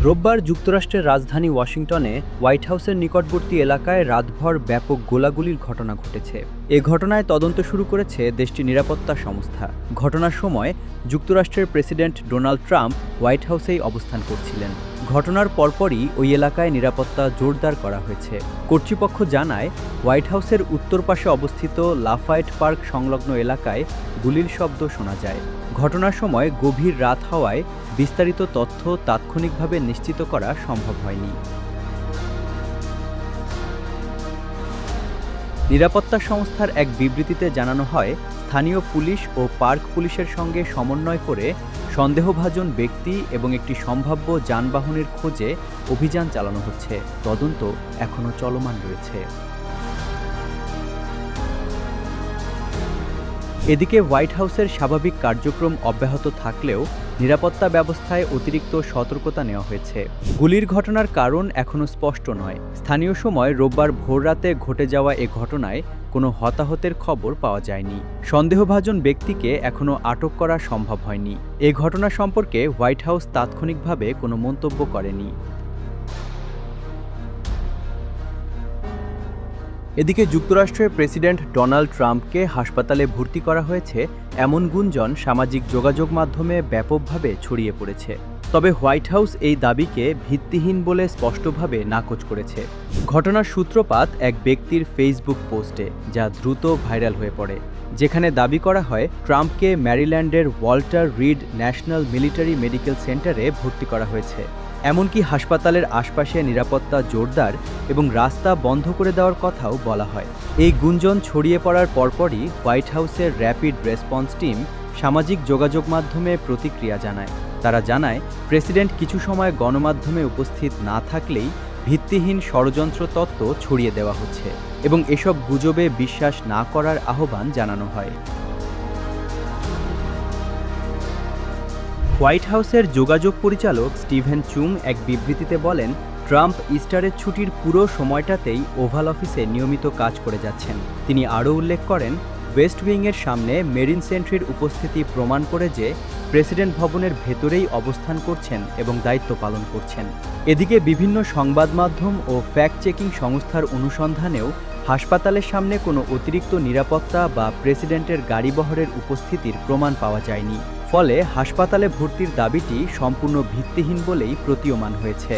রোববার যুক্তরাষ্ট্রের রাজধানী ওয়াশিংটনে হোয়াইট হাউসের নিকটবর্তী এলাকায় রাতভর ব্যাপক গোলাগুলির ঘটনা ঘটেছে। এ ঘটনায় তদন্ত শুরু করেছে দেশটির নিরাপত্তা সংস্থা। ঘটনার সময় যুক্তরাষ্ট্রের প্রেসিডেন্ট ডোনাল্ড ট্রাম্প হোয়াইট হাউসেই অবস্থান করছিলেন। ঘটনার পরপরই ওই এলাকায় নিরাপত্তা জোরদার করা হয়েছে। কর্তৃপক্ষ জানায়, হোয়াইট হাউসের উত্তর পাশে অবস্থিত লাফায়েট পার্ক সংলগ্ন এলাকায় গুলির শব্দ শোনা যায়। ঘটনার সময় গভীর রাত হওয়ায় বিস্তারিত তথ্য তাৎক্ষণিকভাবে নিশ্চিত করা সম্ভব হয়নি। নিরাপত্তা সংস্থার এক বিবৃতিতে জানানো হয়, স্থানীয় পুলিশ ও পার্ক পুলিশের সঙ্গে সমন্বয় করে সন্দেহভাজন ব্যক্তি এবং একটি সম্ভাব্য যানবাহনের খোঁজে অভিযান চালানো হচ্ছে। তদন্ত এখনও চলমান রয়েছে। এদিকে হোয়াইট হাউসের স্বাভাবিক কার্যক্রম অব্যাহত থাকলেও নিরাপত্তা ব্যবস্থায় অতিরিক্ত সতর্কতা নেওয়া হয়েছে। গুলির ঘটনার কারণ এখনও স্পষ্ট নয়। স্থানীয় সময় রোববার ভোররাতে ঘটে যাওয়া এ ঘটনায় কোনো হতাহতের খবর পাওয়া যায়নি। সন্দেহভাজন ব্যক্তিকে এখনও আটক করা সম্ভব হয়নি। এ ঘটনা সম্পর্কে হোয়াইট হাউস তাৎক্ষণিকভাবে কোনো মন্তব্য করেনি। এদিকে যুক্তরাষ্ট্রের প্রেসিডেন্ট ডোনাল্ড ট্রাম্পকে হাসপাতালে ভর্তি করা হয়েছে এমন গুঞ্জন সামাজিক যোগাযোগ মাধ্যমে ব্যাপকভাবে ছড়িয়ে পড়েছে। তবে হোয়াইট হাউস এই দাবিকে ভিত্তিহীন বলে স্পষ্টভাবে নাকচ করেছে। ঘটনার সূত্রপাত এক ব্যক্তির ফেসবুক পোস্টে, যা দ্রুত ভাইরাল হয়ে পড়ে, যেখানে দাবি করা হয় ট্রাম্পকে ম্যারিল্যান্ডের Walter Reed National Military Medical সেন্টারে ভর্তি করা হয়েছে। এমনকি হাসপাতালের আশপাশে নিরাপত্তা জোরদার এবং রাস্তা বন্ধ করে দেওয়ার কথাও বলা হয়। এই গুঞ্জন ছড়িয়ে পড়ার পরপরই হোয়াইট হাউসের র্যাপিড রেসপন্স টিম সামাজিক যোগাযোগ মাধ্যমে প্রতিক্রিয়া জানায়। তারা জানায়, প্রেসিডেন্ট কিছু সময় গণমাধ্যমে উপস্থিত না থাকলেই ভিত্তিহীন ষড়যন্ত্র তত্ত্ব ছড়িয়ে দেওয়া হচ্ছে এবং এসব গুজবে বিশ্বাস না করার আহ্বান জানানো হয়। হোয়াইট হাউসের যোগাযোগ পরিচালক স্টিভেন চুং এক বিবৃতিতে বলেন, ট্রাম্প ইস্টারের ছুটির পুরো সময়টাতেই ওভাল অফিসে নিয়মিত কাজ করে যাচ্ছেন। তিনি আরও উল্লেখ করেন, ওয়েস্ট উইংয়ের সামনে মেরিন সেন্ট্রির উপস্থিতি প্রমাণ করে যে প্রেসিডেন্ট ভবনের ভেতরেই অবস্থান করছেন এবং দায়িত্ব পালন করছেন। এদিকে বিভিন্ন সংবাদ মাধ্যম ও ফ্যাক্ট চেকিং সংস্থার অনুসন্ধানেও হাসপাতালের সামনে কোনো অতিরিক্ত নিরাপত্তা বা প্রেসিডেন্টের গাড়িবহরের উপস্থিতির প্রমাণ পাওয়া যায়নি। ফলে হাসপাতালে ভর্তির দাবিটি সম্পূর্ণ ভিত্তিহীন বলেই প্রতীয়মান হয়েছে।